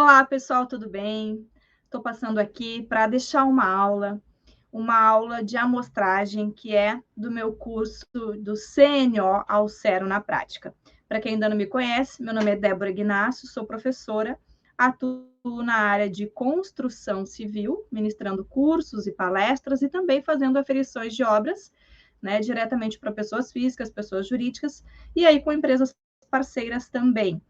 Olá, pessoal, tudo bem? Estou passando aqui para deixar uma aula de amostragem que é do meu curso do CNO ao Cero na Prática. Para quem ainda não me conhece, meu nome é Débora Ignacio, sou professora, atuo na área de construção civil, ministrando cursos e palestras e também fazendo aferições de obras, né, diretamente para pessoas físicas, pessoas jurídicas e aí com empresas parceiras também.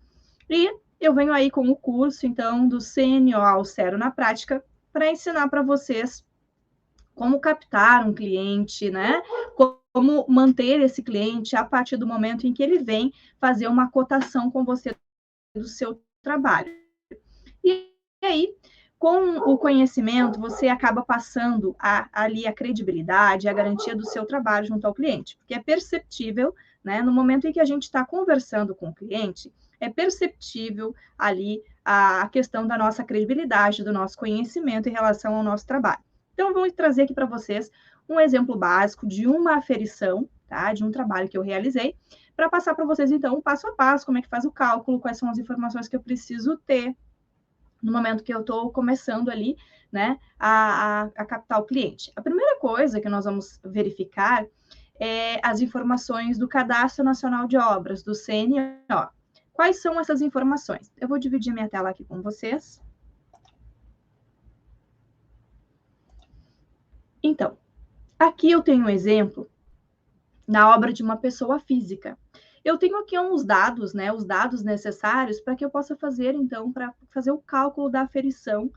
E eu venho aí com o curso, então, do CNO ao Cero na Prática, para ensinar para vocês como captar um cliente, né? Como manter esse cliente a partir do momento em que ele vem fazer uma cotação com você do seu trabalho. E aí, com o conhecimento, você acaba passando ali a credibilidade, a garantia do seu trabalho junto ao cliente, porque é perceptível, né, no momento em que a gente está conversando com o cliente, é perceptível ali a questão da nossa credibilidade, do nosso conhecimento em relação ao nosso trabalho. Então, vou trazer aqui para vocês um exemplo básico de uma aferição, tá, de um trabalho que eu realizei, para passar para vocês, então, o passo a passo, como é que faz o cálculo, quais são as informações que eu preciso ter no momento que eu estou começando ali, né, a captar o cliente. A primeira coisa que nós vamos verificar é as informações do Cadastro Nacional de Obras, do CNO. Quais são essas informações? Eu vou dividir minha tela aqui com vocês. Então, aqui eu tenho um exemplo na obra de uma pessoa física. Eu tenho aqui uns dados, né, os dados necessários para que eu possa fazer, então, para fazer o cálculo da aferição,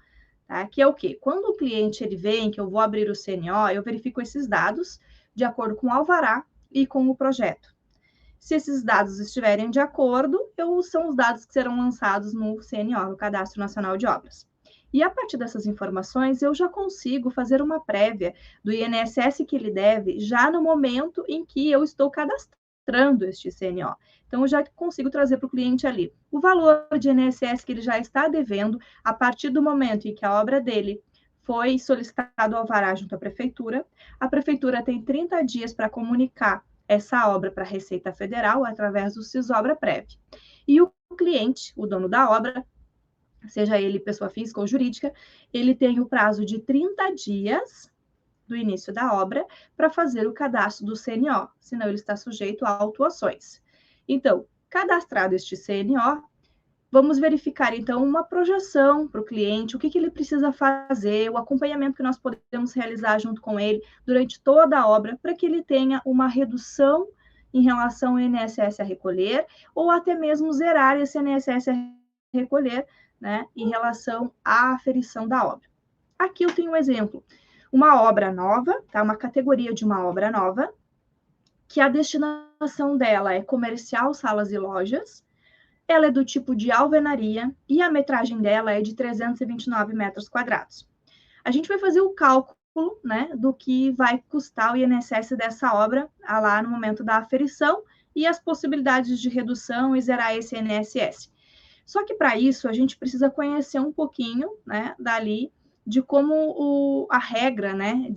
tá? Que é o quê? Quando o cliente ele vem, que eu vou abrir o CNO, eu verifico esses dados de acordo com o alvará e com o projeto. Se esses dados estiverem de acordo, são os dados que serão lançados no CNO, no Cadastro Nacional de Obras. E a partir dessas informações, eu já consigo fazer uma prévia do INSS que ele deve já no momento em que eu estou cadastrando este CNO. Então, eu já consigo trazer para o cliente ali o valor de INSS que ele já está devendo a partir do momento em que a obra dele foi solicitado ao alvará junto à prefeitura. A prefeitura tem 30 dias para comunicar essa obra para a Receita Federal através do Cisobra-Prev. E o cliente, o dono da obra, seja ele pessoa física ou jurídica, ele tem o prazo de 30 dias do início da obra para fazer o cadastro do CNO, senão ele está sujeito a autuações. Então, cadastrado este CNO, vamos verificar, então, uma projeção para o cliente, o que ele precisa fazer, o acompanhamento que nós podemos realizar junto com ele durante toda a obra, para que ele tenha uma redução em relação ao INSS a recolher, ou até mesmo zerar esse INSS a recolher, né, em relação à aferição da obra. Aqui eu tenho um exemplo, uma obra nova, tá? Uma categoria de uma obra nova, que a destinação dela é comercial, salas e lojas, ela é do tipo de alvenaria e a metragem dela é de 329 metros quadrados. A gente vai fazer o cálculo, né, do que vai custar o INSS dessa obra lá no momento da aferição e as possibilidades de redução e zerar esse INSS. Só que para isso a gente precisa conhecer um pouquinho, né, dali de como a regra, né,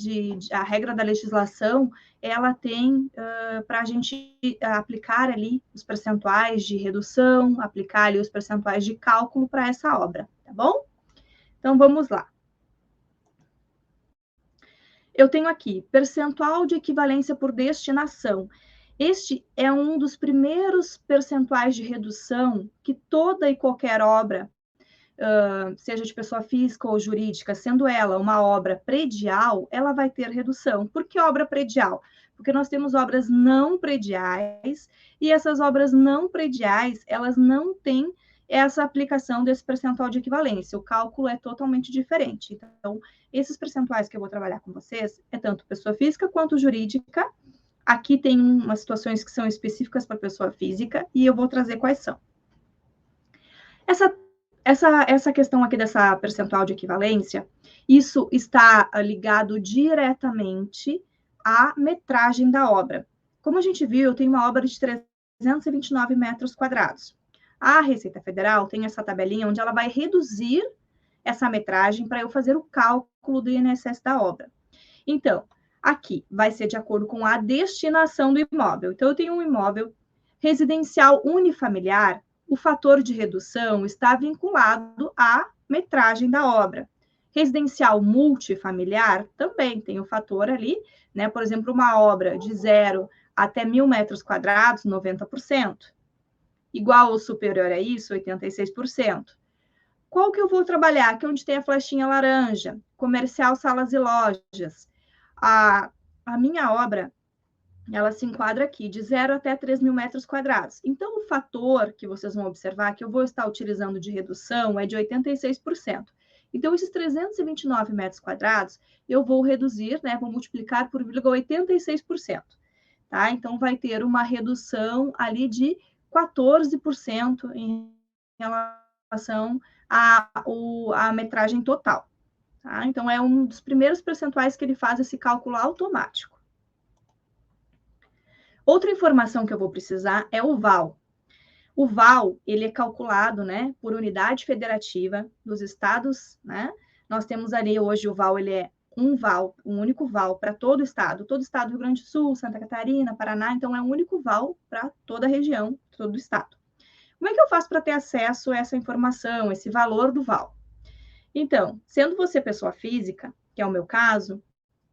a regra da legislação, ela tem para a gente aplicar ali os percentuais de redução, aplicar ali os percentuais de cálculo para essa obra, tá bom? Então vamos lá. Eu tenho aqui percentual de equivalência por destinação. Este é um dos primeiros percentuais de redução que toda e qualquer obra, seja de pessoa física ou jurídica, sendo ela uma obra predial, ela vai ter redução. Por que obra predial? Porque nós temos obras não prediais, e essas obras não prediais, elas não têm essa aplicação desse percentual de equivalência. O cálculo é totalmente diferente. Então, esses percentuais que eu vou trabalhar com vocês é tanto pessoa física quanto jurídica. Aqui tem umas situações que são específicas para pessoa física, e eu vou trazer quais são. Essa questão aqui dessa percentual de equivalência, isso está ligado diretamente à metragem da obra. Como a gente viu, eu tenho uma obra de 329 metros quadrados. A Receita Federal tem essa tabelinha onde ela vai reduzir essa metragem para eu fazer o cálculo do INSS da obra. Então, aqui vai ser de acordo com a destinação do imóvel. Então, eu tenho um imóvel residencial unifamiliar o fator de redução está vinculado à metragem da obra. Residencial multifamiliar também tem o fator ali, né? Por exemplo, uma obra de 0 até 1.000 metros quadrados, 90%. Igual ou superior a isso, 86%. Qual que eu vou trabalhar? Aqui onde tem a flechinha laranja, comercial, salas e lojas. A minha obra, ela se enquadra aqui, de 0 até 3.000 metros quadrados. Então, o fator que vocês vão observar, que eu vou estar utilizando de redução, é de 86%. Então, esses 329 metros quadrados, eu vou reduzir, né, vou multiplicar por 86%. Tá? Então, vai ter uma redução ali de 14% em relação à metragem total. Tá? Então, é um dos primeiros percentuais que ele faz esse cálculo automático. Outra informação que eu vou precisar é o VAL. O VAL, ele é calculado, né, por unidade federativa dos estados, né? Nós temos ali hoje o VAL, ele é um único VAL para todo o estado do Rio Grande do Sul, Santa Catarina, Paraná, então é um único VAL para toda a região, todo o estado. Como é que eu faço para ter acesso a essa informação, esse valor do VAL? Então, sendo você pessoa física, que é o meu caso,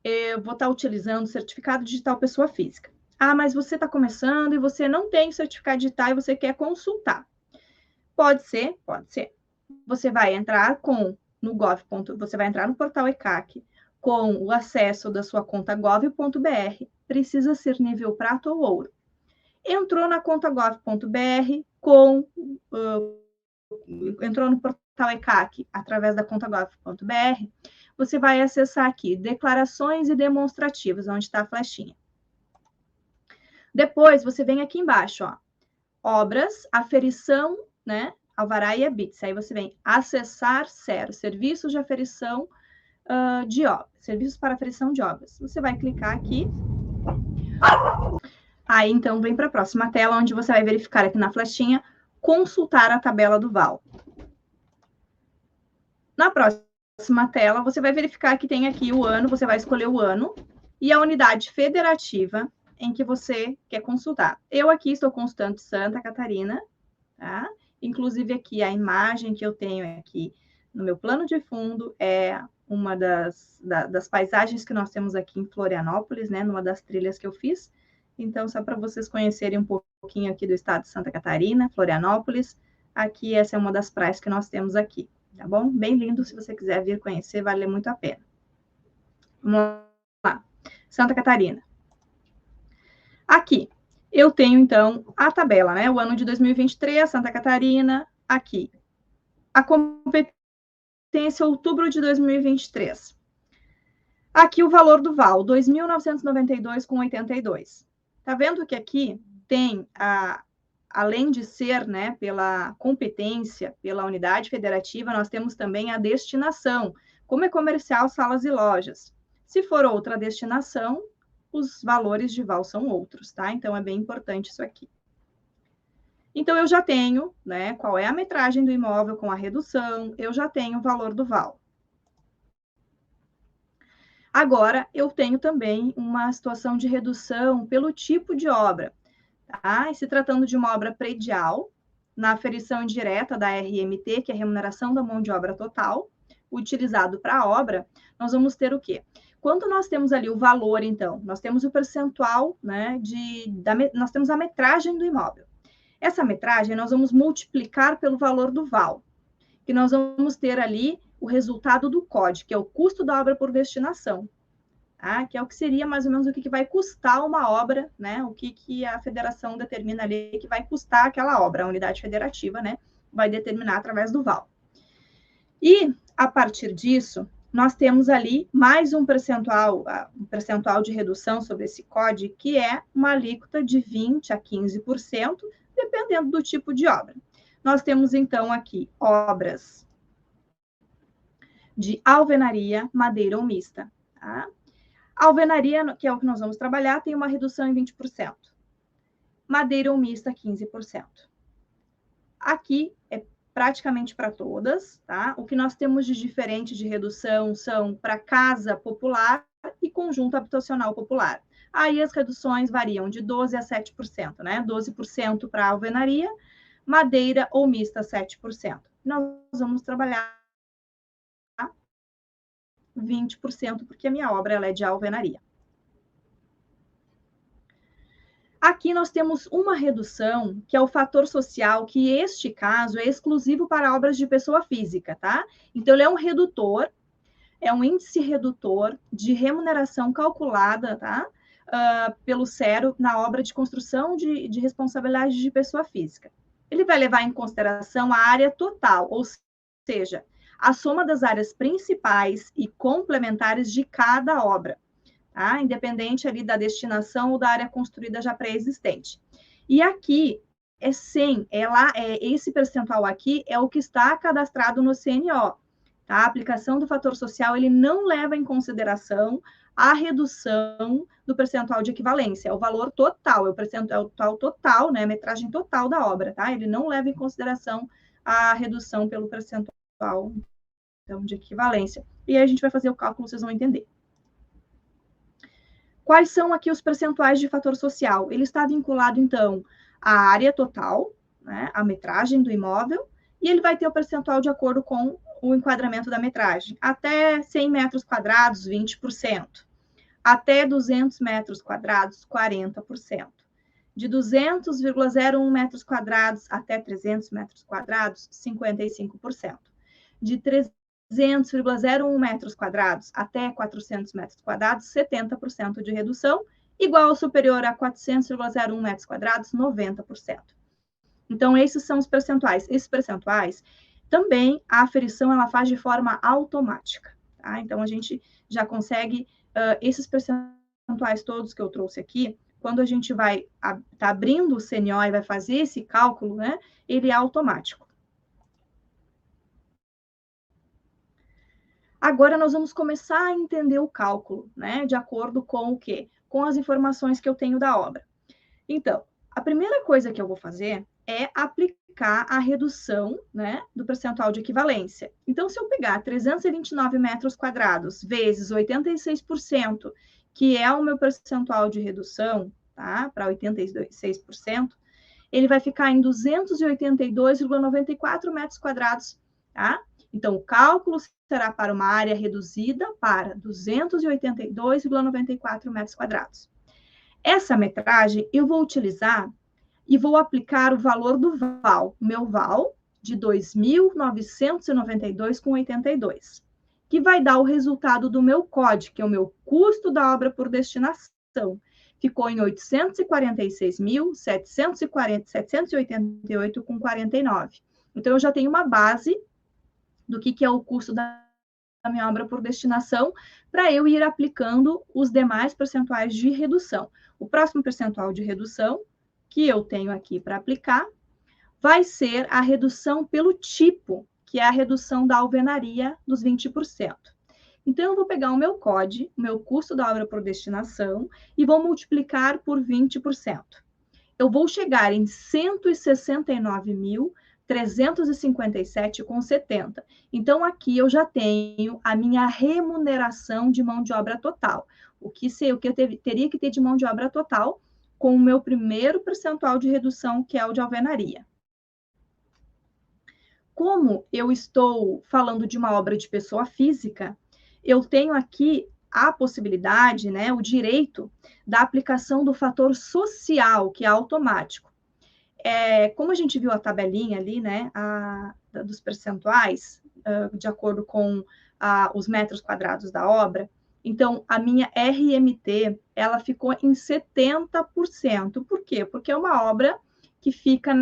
eu vou estar utilizando o certificado digital pessoa física. Ah, mas você está começando e você não tem o certificado digital e você quer consultar. Pode ser, pode ser. Você vai entrar no Gov. Você vai entrar no portal ECAC com o acesso da sua conta gov.br, precisa ser nível prata ou ouro. Entrou na conta gov.br entrou no portal ECAC através da conta gov.br, você vai acessar aqui, declarações e demonstrativos, onde está a flechinha. Depois, você vem aqui embaixo, ó, obras, aferição, né, alvará e EBITS. Aí você vem acessar SER, serviços de aferição de obras, serviços para aferição de obras. Você vai clicar aqui. Aí, então, vem para a próxima tela, onde você vai verificar aqui na flechinha, consultar a tabela do VAL. Na próxima tela, você vai verificar que tem aqui o ano, você vai escolher o ano e a unidade federativa em que você quer consultar. Eu aqui estou consultando Santa Catarina, tá? Inclusive aqui a imagem que eu tenho aqui no meu plano de fundo é uma das paisagens que nós temos aqui em Florianópolis, né? Numa das trilhas que eu fiz. Então, só para vocês conhecerem um pouquinho aqui do estado de Santa Catarina, Florianópolis, aqui essa é uma das praias que nós temos aqui, tá bom? Bem lindo, se você quiser vir conhecer, vale muito a pena. Vamos lá, Santa Catarina. Aqui, eu tenho, então, a tabela, né? O ano de 2023, Santa Catarina, aqui. A competência, outubro de 2023. Aqui o valor do VAL, R$ 2.992,82. Tá vendo que aqui tem, além de ser, né, pela competência, pela unidade federativa, nós temos também a destinação, como é comercial, salas e lojas. Se for outra destinação, os valores de VAL são outros, tá? Então, é bem importante isso aqui. Então, eu já tenho, né, qual é a metragem do imóvel com a redução, eu já tenho o valor do VAL. Agora, eu tenho também uma situação de redução pelo tipo de obra, tá? E se tratando de uma obra predial, na aferição indireta da RMT, que é a remuneração da mão de obra total, utilizado para a obra, nós vamos ter o quê? Quando nós temos ali o valor, então, nós temos o percentual, né, nós temos a metragem do imóvel. Essa metragem nós vamos multiplicar pelo valor do VAL, que nós vamos ter ali o resultado do COD, que é o custo da obra por destinação, tá? Que é o que seria mais ou menos o que vai custar uma obra, né? O que a federação determina ali que vai custar aquela obra, a unidade federativa, né? Vai determinar através do VAL. E, a partir disso, nós temos ali mais um percentual de redução sobre esse COD, que é uma alíquota de 20% a 15%, dependendo do tipo de obra. Nós temos, então, aqui obras de alvenaria, madeira ou mista. Tá? Alvenaria, que é o que nós vamos trabalhar, tem uma redução em 20%. Madeira ou mista, 15%. Aqui é praticamente para todas, tá? O que nós temos de diferente de redução são para casa popular e conjunto habitacional popular. Aí as reduções variam de 12% a 7%, né? 12% para alvenaria, madeira ou mista 7%. Nós vamos trabalhar 20%, porque a minha obra ela é de alvenaria. Aqui nós temos uma redução, que é o fator social, que este caso é exclusivo para obras de pessoa física, tá? Então, ele é um redutor, é um índice redutor de remuneração calculada, tá? Pelo CERO na obra de construção de responsabilidade de pessoa física. Ele vai levar em consideração a área total, ou seja, a soma das áreas principais e complementares de cada obra. Tá? Independente ali da destinação ou da área construída já pré-existente. E aqui é 100, esse percentual aqui é o que está cadastrado no CNO. Tá? A aplicação do fator social, ele não leva em consideração a redução do percentual de equivalência, é o valor total, é o percentual total, né, a metragem total da obra, tá? Ele não leva em consideração a redução pelo percentual então, de equivalência. E aí a gente vai fazer o cálculo, vocês vão entender. Quais são aqui os percentuais de fator social? Ele está vinculado, então, à área total, né, à metragem do imóvel, e ele vai ter o percentual de acordo com o enquadramento da metragem. Até 100 metros quadrados, 20%. Até 200 metros quadrados, 40%. De 200,01 metros quadrados até 300 metros quadrados, 55%. De 300,01 metros quadrados até 400 metros quadrados, 70% de redução, igual ou superior a 400,01 metros quadrados, 90%. Então, esses são os percentuais. Esses percentuais, também, a aferição, ela faz de forma automática. Tá? Então, a gente já consegue, esses percentuais todos que eu trouxe aqui, quando a gente vai tá abrindo o CNO e vai fazer esse cálculo, né, ele é automático. Agora nós vamos começar a entender o cálculo, né? De acordo com o quê? Com as informações que eu tenho da obra. Então, a primeira coisa que eu vou fazer é aplicar a redução, né, do percentual de equivalência. Então, se eu pegar 329 metros quadrados vezes 86%, que é o meu percentual de redução, tá? Para 86%, ele vai ficar em 282,94 metros quadrados, tá? Então, o cálculo será para uma área reduzida para 282,94 metros quadrados. Essa metragem eu vou utilizar e vou aplicar o valor do VAL, meu VAL, de 2.992,82, que vai dar o resultado do meu COD, que é o meu custo da obra por destinação. Ficou em 846.788,49. Então, eu já tenho uma base do que é o custo da minha obra por destinação, para eu ir aplicando os demais percentuais de redução. O próximo percentual de redução que eu tenho aqui para aplicar vai ser a redução pelo tipo, que é a redução da alvenaria dos 20%. Então, eu vou pegar o meu COD, o meu custo da obra por destinação, e vou multiplicar por 20%. Eu vou chegar em 169.357,70. Então, aqui eu já tenho a minha remuneração de mão de obra total. O que eu teria que ter de mão de obra total com o meu primeiro percentual de redução, que é o de alvenaria. Como eu estou falando de uma obra de pessoa física, eu tenho aqui a possibilidade, né, o direito da aplicação do fator social, que é automático. Como a gente viu a tabelinha ali, né, dos percentuais, de acordo com os metros quadrados da obra, então a minha RMT, ela ficou em 70%. Por quê? Porque é uma obra que fica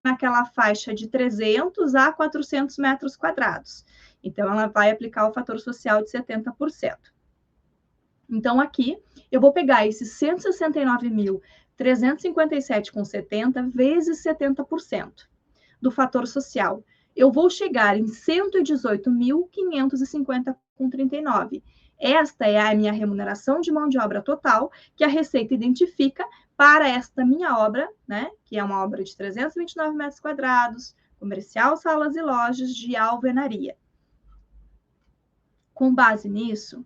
naquela faixa de 300 a 400 metros quadrados. Então, ela vai aplicar o fator social de 70%. Então, aqui, eu vou pegar esses 169.357,70 vezes 70% do fator social. Eu vou chegar em 118.550,39. Esta é a minha remuneração de mão de obra total que a Receita identifica para esta minha obra, né, que é uma obra de 329 metros quadrados, comercial, salas e lojas de alvenaria. Com base nisso,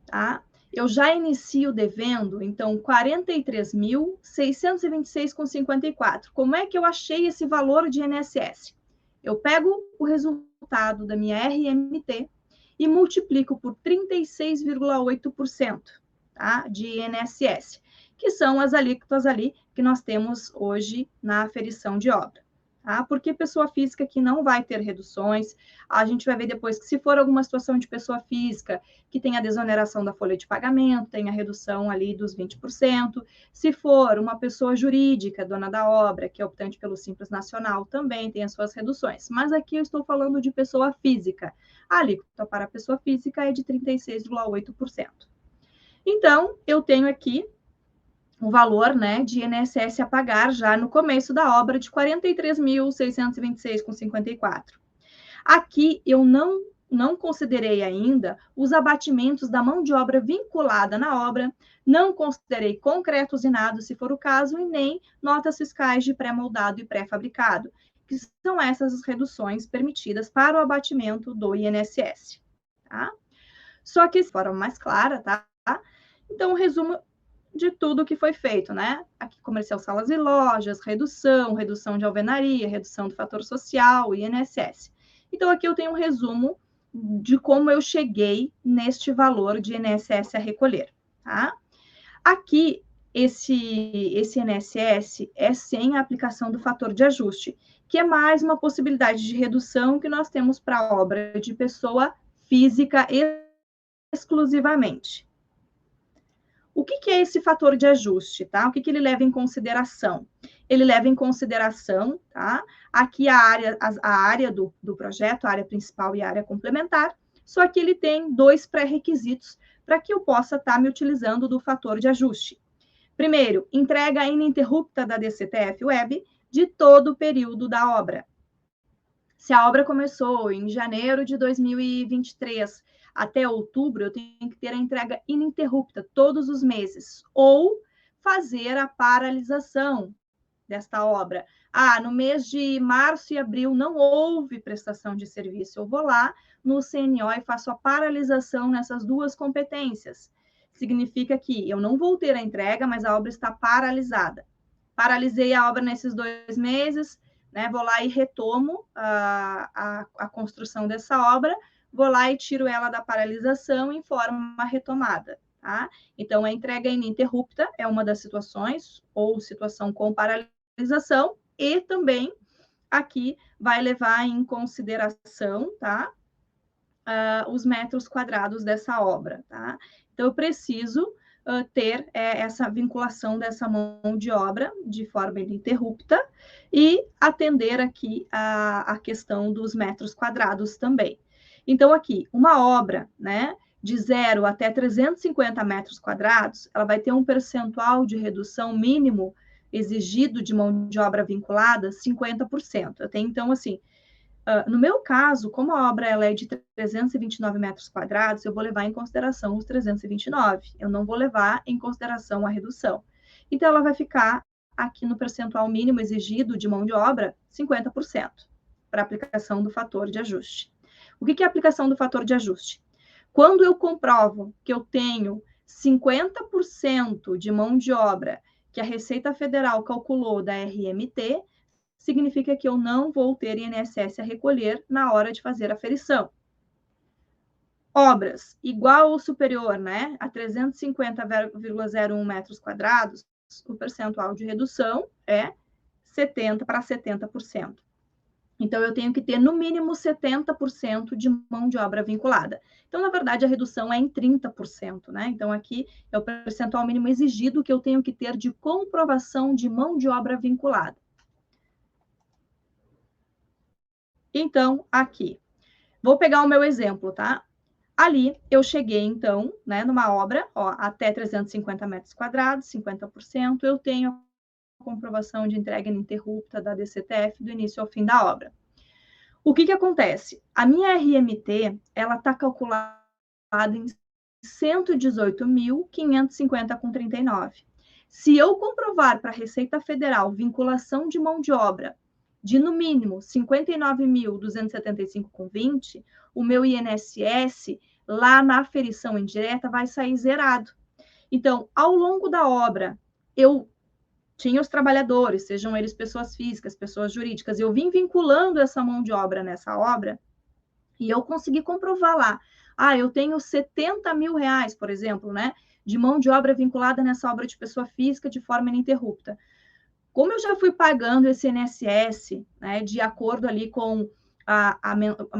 tá, eu já inicio devendo, então, R$ 43.626,54. Como é que eu achei esse valor de INSS? Eu pego o resultado da minha RMT e multiplico por 36,8%, tá, de INSS, que são as alíquotas ali que nós temos hoje na aferição de obra. Tá? Porque pessoa física que não vai ter reduções, a gente vai ver depois que se for alguma situação de pessoa física que tem a desoneração da folha de pagamento, tem a redução ali dos 20%, se for uma pessoa jurídica, dona da obra, que é optante pelo Simples Nacional, também tem as suas reduções, mas aqui eu estou falando de pessoa física, a alíquota para a pessoa física é de 36,8%. Então, eu tenho aqui o valor, né, de INSS a pagar já no começo da obra de R$ 43.626,54. Aqui eu não considerei ainda os abatimentos da mão de obra vinculada na obra, não considerei concreto usinado, se for o caso, e nem notas fiscais de pré-moldado e pré-fabricado, que são essas as reduções permitidas para o abatimento do INSS. Tá? Só que de forma mais clara, tá? Então, resumo de tudo que foi feito, né? Aqui, comercial, salas e lojas, redução de alvenaria, redução do fator social, INSS. Então, aqui eu tenho um resumo de como eu cheguei neste valor de INSS a recolher, tá? Aqui, esse INSS é sem a aplicação do fator de ajuste, que é mais uma possibilidade de redução que nós temos para a obra de pessoa física exclusivamente. O que é esse fator de ajuste, tá? O que ele leva em consideração? Ele leva em consideração, tá? Aqui a área do projeto, a área principal e a área complementar, só que ele tem dois pré-requisitos para que eu possa estar me utilizando do fator de ajuste. Primeiro, entrega ininterrupta da DCTF Web de todo o período da obra. Se a obra começou em janeiro de 2023 até outubro, eu tenho que ter a entrega ininterrupta todos os meses, ou fazer a paralisação desta obra. No mês de março e abril não houve prestação de serviço. Eu vou lá no CNO e faço a paralisação nessas duas competências. Significa que eu não vou ter a entrega, mas a obra está paralisada. Paralisei a obra nesses 2 meses, né? Vou lá e retomo a construção dessa obra, vou lá e tiro ela da paralisação em forma retomada, tá? Então, a entrega ininterrupta é uma das situações, ou situação com paralisação, e também aqui vai levar em consideração, tá? Os metros quadrados dessa obra, tá? Então, eu preciso ter essa vinculação dessa mão de obra de forma ininterrupta e atender aqui a questão dos metros quadrados também. Então, aqui, uma obra, né, de 0 até 350 metros quadrados, ela vai ter um percentual de redução mínimo exigido de mão de obra vinculada, 50%. Eu tenho, então, assim, no meu caso, como a obra ela é de 329 metros quadrados, eu vou levar em consideração os 329. Eu não vou levar em consideração a redução. Então, ela vai ficar aqui no percentual mínimo exigido de mão de obra, 50%, para aplicação do fator de ajuste. O que é a aplicação do fator de ajuste? Quando eu comprovo que eu tenho 50% de mão de obra que a Receita Federal calculou da RMT, significa que eu não vou ter INSS a recolher na hora de fazer a aferição. Obras igual ou superior, né, a 350,01 metros quadrados, o percentual de redução é 70% para 70%. Então, eu tenho que ter, no mínimo, 70% de mão de obra vinculada. Então, na verdade, a redução é em 30%, né? Então, aqui é o percentual mínimo exigido que eu tenho que ter de comprovação de mão de obra vinculada. Então, aqui, vou pegar o meu exemplo, tá? Ali, eu cheguei, então, né, numa obra, ó, até 350 metros quadrados, 50%, eu tenho a comprovação de entrega ininterrupta da DCTF do início ao fim da obra. O que acontece? A minha RMT, ela está calculada em 118.550,39. Se eu comprovar para a Receita Federal vinculação de mão de obra de, no mínimo, 59.275,20, o meu INSS lá na aferição indireta vai sair zerado. Então, ao longo da obra, eu tinha os trabalhadores, sejam eles pessoas físicas, pessoas jurídicas, eu vim vinculando essa mão de obra nessa obra e eu consegui comprovar lá. Eu tenho 70 mil reais, por exemplo, né, de mão de obra vinculada nessa obra de pessoa física de forma ininterrupta. Como eu já fui pagando esse INSS, né, de acordo ali com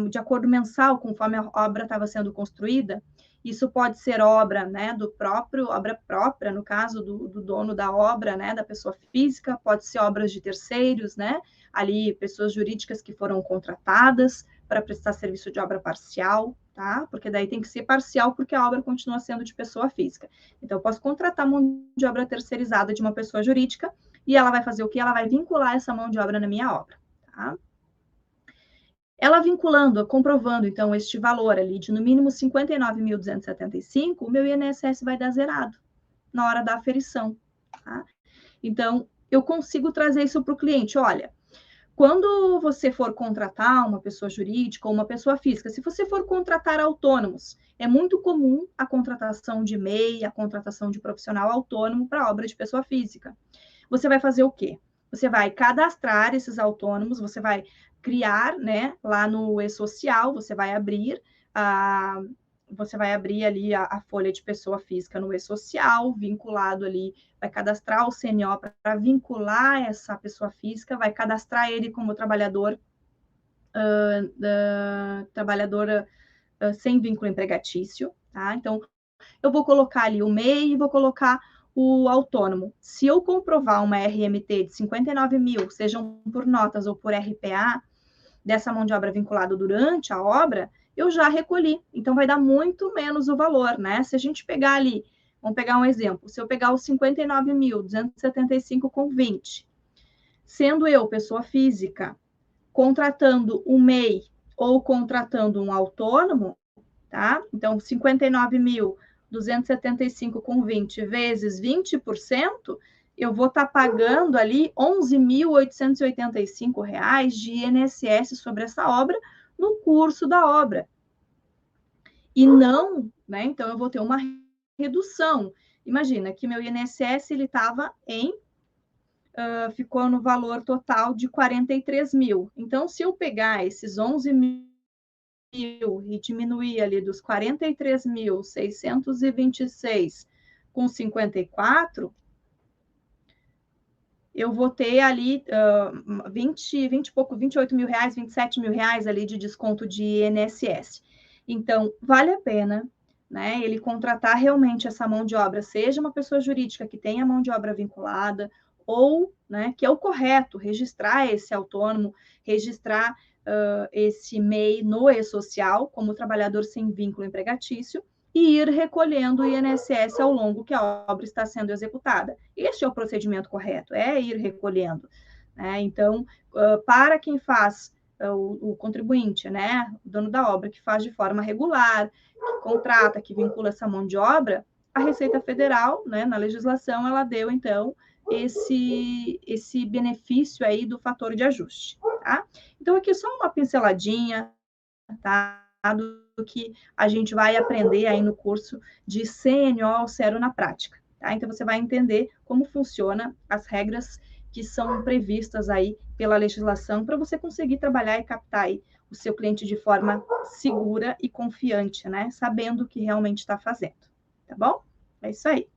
de acordo mensal, conforme a obra estava sendo construída, isso pode ser obra, né, obra própria, no caso do dono da obra, né, da pessoa física, pode ser obras de terceiros, né, ali pessoas jurídicas que foram contratadas para prestar serviço de obra parcial, tá? Porque daí tem que ser parcial porque a obra continua sendo de pessoa física. Então, eu posso contratar mão de obra terceirizada de uma pessoa jurídica e ela vai fazer o quê? Ela vai vincular essa mão de obra na minha obra, tá? Ela vinculando, comprovando, então, este valor ali de no mínimo 59.275, o meu INSS vai dar zerado na hora da aferição, tá? Então, eu consigo trazer isso para o cliente. Olha, quando você for contratar uma pessoa jurídica ou uma pessoa física, se você for contratar autônomos, é muito comum a contratação de MEI, a contratação de profissional autônomo para obra de pessoa física. Você vai fazer o quê? Você vai cadastrar esses autônomos, você vai criar, né, lá no e-social, você vai abrir ali a folha de pessoa física no e-social, vinculado ali, vai cadastrar o CNO para vincular essa pessoa física, vai cadastrar ele como trabalhador sem vínculo empregatício, tá? Então, eu vou colocar ali o MEI e vou colocar o autônomo. Se eu comprovar uma RMT de 59 mil, sejam por notas ou por RPA, dessa mão de obra vinculada durante a obra, eu já recolhi. Então, vai dar muito menos o valor, né? Se a gente pegar ali, vamos pegar um exemplo, se eu pegar os 59.275,20, sendo eu, pessoa física, contratando um MEI ou contratando um autônomo, tá? Então, 59.275,20 vezes 20%, eu vou estar pagando ali R$ 11.885 de INSS sobre essa obra no curso da obra. E não, né? Então, eu vou ter uma redução. Imagina que meu INSS ele estava ficou no valor total de 43 mil. Então, se eu pegar esses 11 mil e diminuir ali dos 43.626,54, eu vou ter ali 20 e pouco, 28 mil reais, 27 mil reais ali de desconto de INSS. Então, vale a pena, né, ele contratar realmente essa mão de obra, seja uma pessoa jurídica que tenha mão de obra vinculada, ou, né, que é o correto, registrar esse autônomo, registrar esse MEI no e-social como trabalhador sem vínculo empregatício e ir recolhendo o INSS ao longo que a obra está sendo executada. Este é o procedimento correto, é ir recolhendo, né? Então, para quem faz o contribuinte, né, o dono da obra, que faz de forma regular, que contrata, que vincula essa mão de obra, a Receita Federal, né, na legislação, ela deu, então, esse benefício aí do fator de ajuste, tá? Então, aqui só uma pinceladinha, tá? Do que a gente vai aprender aí no curso de CNO ao zero na prática, tá? Então, você vai entender como funciona as regras que são previstas aí pela legislação para você conseguir trabalhar e captar aí o seu cliente de forma segura e confiante, né? Sabendo o que realmente está fazendo, tá bom? É isso aí.